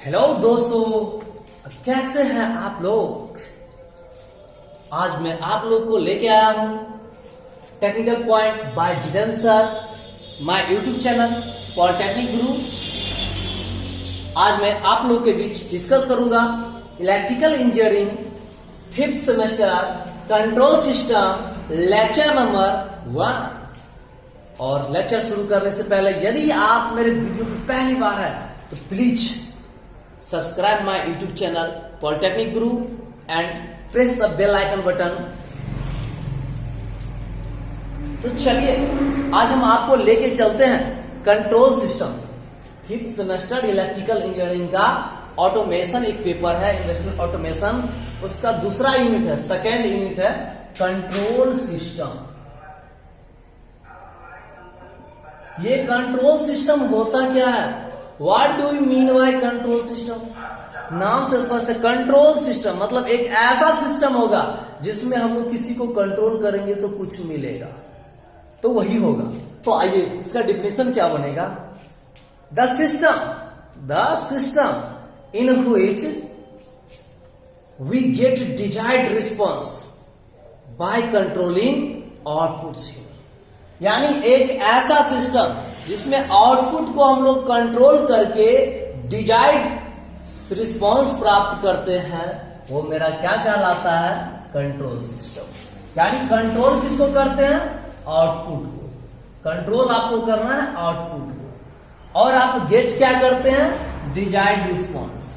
Hello दोस्तों, कैसे हैं आप लोग। आज मैं आप लोग को लेके आया हूं technical point by Jitendra sir, my YouTube channel polytechnic गुरु। आज मैं आप लोग के बीच डिस्कस करूंगा electrical engineering 5th semester control system lecture number 1। और लेक्चर शुरू करने से पहले यदि आप मेरे वीडियो पर पहली बार है तो please subscribe my YouTube channel polytechnic Guru and press the bell icon button. तो चलिए आज हम आपको लेके चलते हैं control system 5th semester electrical engineering का ऑटोमेशन। एक पेपर है इंडस्ट्रियल ऑटोमेशन, उसका दूसरा यूनिट है, सेकेंड यूनिट है कंट्रोल सिस्टम। ये कंट्रोल सिस्टम होता क्या है? What do you mean by control system? नाम से स्पष्ट है, कंट्रोल सिस्टम मतलब एक ऐसा सिस्टम होगा जिसमें हम लोग किसी को कंट्रोल करेंगे तो कुछ मिलेगा, तो वही होगा। तो आइए इसका डिफिनेशन क्या बनेगा। The system in which we get desired response by controlling outputs. यानी एक ऐसा सिस्टम जिसमें आउटपुट को हम लोग कंट्रोल करके डिजायर्ड रिस्पॉन्स प्राप्त करते हैं, वो मेरा क्या कहलाता है? Control system. यानी कंट्रोल किसको करते हैं? आउटपुट को। कंट्रोल आपको करना है आउटपुट को, और आप गेट क्या करते हैं? Desired response.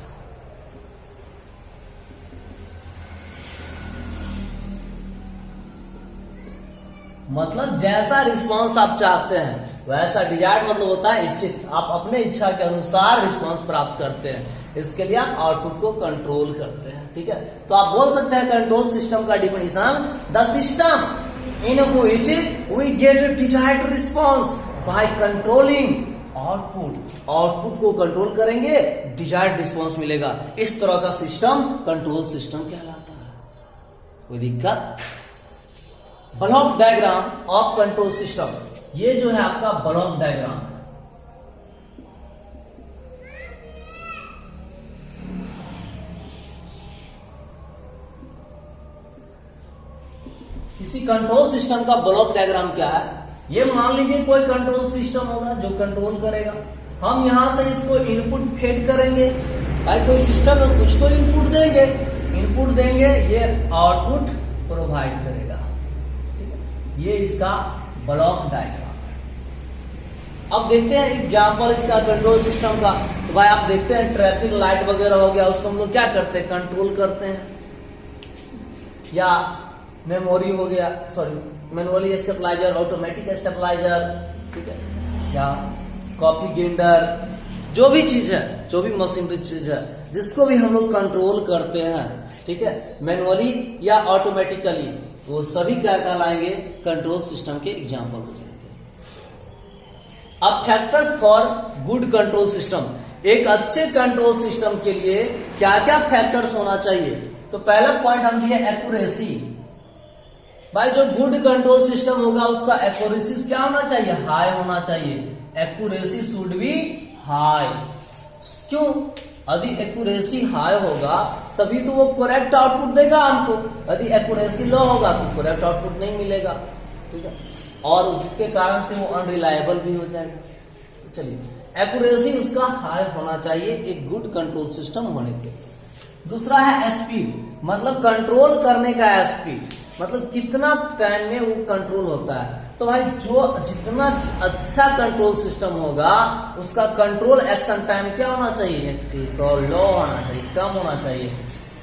मतलब जैसा रिस्पांस आप चाहते हैं वैसा, डिजायर्ड मतलब होता है इच्छित, आप अपने इच्छा के अनुसार रिस्पांस प्राप्त करते हैं, इसके लिए आप आउटपुट को कंट्रोल करते हैं। ठीक है, तो आप बोल सकते हैं कंट्रोल सिस्टम का definition, the system in which we get desired response by controlling output. Output को कंट्रोल करेंगे, डिजायर्ड रिस्पांस मिलेगा। इस तरह का सिस्टम कंट्रोल सिस्टम कहलाता है। कोई दिक्कत? Block diagram of control system, ये जो है आपका ब्लॉक डायग्राम। किसी कंट्रोल सिस्टम का ब्लॉक डायग्राम क्या है? ये मान लीजिए कोई कंट्रोल सिस्टम होगा जो कंट्रोल करेगा, हम यहां से इसको इनपुट फेड करेंगे। भाई कोई सिस्टम में कुछ तो इनपुट देंगे, ये आउटपुट प्रोवाइड करेगा। ये इसका ब्लॉक डायग्राम है। अब देखते हैं एग्जांपल इसका कंट्रोल सिस्टम का। तो भाई आप देखते हैं ट्रैफिक लाइट वगैरह हो गया, उसको हम लोग क्या करते हैं? कंट्रोल करते हैं। या मेमोरी हो गया, मैनुअली स्टेबलाइजर, ऑटोमेटिक स्टेबलाइजर, ठीक है, या कॉफी ग्राइंडर, जो भी चीज है, जो भी मशीनरी चीज है जिसको भी हम लोग कंट्रोल करते हैं, ठीक है, मैनुअली या ऑटोमेटिकली, वो सभी क्या कहलाएंगे? कंट्रोल सिस्टम के एग्जाम्पल हो जाएंगे। अब factors for good control system, एक अच्छे कंट्रोल सिस्टम के लिए क्या क्या फैक्टर्स होना चाहिए? तो पहला पॉइंट हम दिए एक्यूरेसी। भाई जो गुड कंट्रोल सिस्टम होगा उसका एक्यूरेसी क्या होना चाहिए? हाई होना चाहिए। Accuracy should be high. क्यों? यदि एक्यूरेसी हाई होगा तभी तो वो करेक्ट आउटपुट देगा हमको। यदि एक्यूरेसी लो होगा तो करेक्ट आउटपुट नहीं मिलेगा, ठीक है, और जिसके कारण से वो अनरिलायबल भी हो जाएगा। तो चलिए एक्यूरेसी उसका हाई होना चाहिए एक गुड कंट्रोल सिस्टम होने के। दूसरा है स्पीड, मतलब कंट्रोल करने का स्पीड, मतलब कितना टाइम में वो कंट्रोल होता है। तो भाई जो जितना अच्छा कंट्रोल सिस्टम होगा उसका कंट्रोल एक्शन टाइम क्या होना चाहिए? लो होना चाहिए, कम होना चाहिए,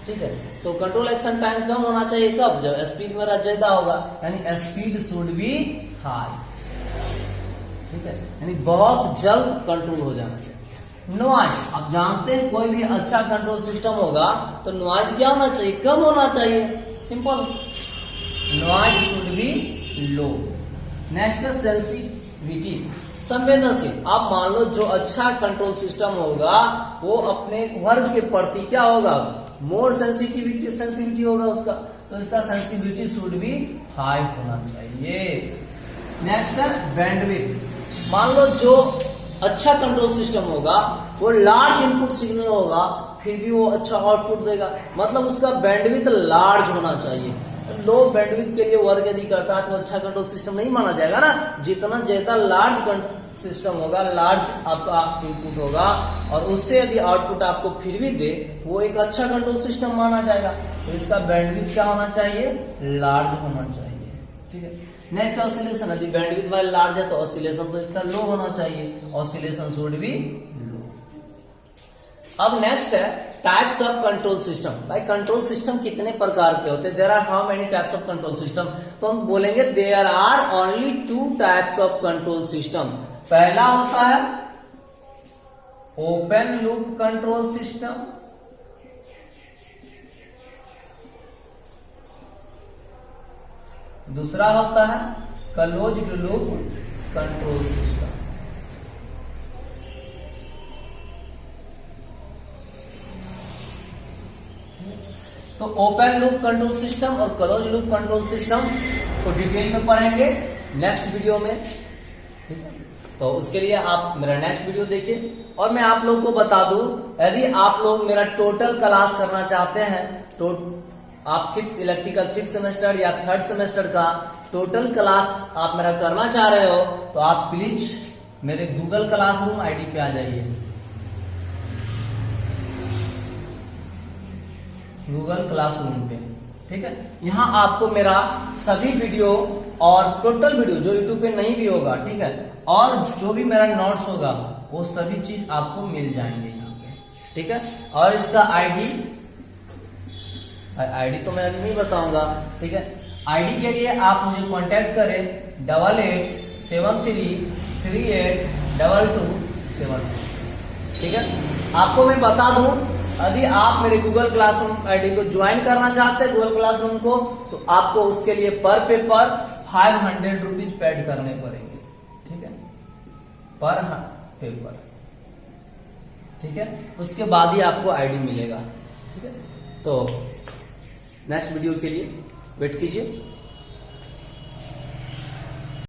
ठीक है। तो कंट्रोल एक्शन टाइम कम होना चाहिए कब? जब स्पीड मेरा ज्यादा होगा, यानी स्पीड शुड बी हाई, ठीक है, यानी बहुत जल्द कंट्रोल हो जाना चाहिए। नॉइज, आप जानते हैं कोई भी अच्छा कंट्रोल सिस्टम होगा तो नॉइज क्या होना चाहिए? कम होना चाहिए, simple, noise should be low. Next है सेंसिटिविटी, संवेदनशील। आप मान लो जो अच्छा कंट्रोल सिस्टम होगा वो अपने वर्ग के प्रति क्या होगा? मोर सेंसिटिविटी होगा उसका, तो इसका सेंसिटिविटी शुड बी हाई होना चाहिए। नेक्स्ट है बैंडविड्थ। मान लो जो अच्छा कंट्रोल सिस्टम होगा, वो लार्ज इनपुट सिग्नल होगा, फिर भी वो अच्छा आउटपुट देगा। मतलब उसका बैंडविड्थ लार्ज होना चाहिए। लो बैंडविड्थ के लिए वर्क यदि करता है तो अच्छा कंट्रोल सिस्टम नहीं माना जाएगा ना। जितना ज्यादा लार्ज सिस्टम होगा, लार्ज आपका इनपुट होगा और उससे यदि आउटपुट आपको फिर भी दे, वो एक अच्छा कंट्रोल सिस्टम माना जाएगा। तो इसका बैंडविड्थ क्या होना चाहिए? लार्ज होना चाहिए। ठीक है। नेक्स्ट ऑसिलेशन, यदि बैंडविड्थ वाइज लार्ज है तो ऑसिलेशन तो इसका लो होना चाहिए। Oscillation should be low. अब नेक्स्ट है टाइप्स ऑफ कंट्रोल सिस्टम। भाई कंट्रोल सिस्टम कितने प्रकार के होते हैं? There are how many types of control system? तो हम बोलेंगे there are only 2 types of control system. पहला होता है ओपन लूप कंट्रोल सिस्टम, दूसरा होता है क्लोज्ड लूप कंट्रोल सिस्टम। तो ओपन लूप कंट्रोल सिस्टम और क्लोज लूप कंट्रोल सिस्टम को डिटेल में पढ़ेंगे नेक्स्ट वीडियो में। ठीक है। तो उसके लिए आप मेरा नेक्स्ट वीडियो देखिए। और मैं आप लोगों को बता दूं, यदि आप लोग मेरा टोटल क्लास करना चाहते हैं तो आप फिफ्थ इलेक्ट्रिकल 5th सेमेस्टर या 3rd सेमेस्टर का टोटल क्लास आप मेरा करना चाह रहे हो तो आप प्लीज मेरे गूगल क्लासरूम आईडी पे आ जाइए। गूगल क्लासरूम पे, ठीक है। यहाँ आपको मेरा सभी वीडियो और टोटल वीडियो जो यूट्यूब पे नहीं भी होगा, ठीक है, और जो भी मेरा नोट्स होगा वो सभी चीज आपको मिल जाएंगे यहाँ पे। ठीक है। और इसका आईडी तो मैं अभी नहीं बताऊंगा। ठीक है। आईडी के लिए आप मुझे कांटेक्ट करें 8873382272। ठीक है। आपको मैं बता दूं, यदि आप मेरे गूगल क्लासरूम आईडी को ज्वाइन करना चाहते हैं गूगल क्लासरूम को, तो आपको उसके लिए पर पेपर 500 रुपीज पेड करने पड़ेंगे। ठीक है। पर पेपर। ठीक है। उसके बाद ही आपको आईडी मिलेगा। ठीक है। तो नेक्स्ट वीडियो के लिए वेट कीजिए।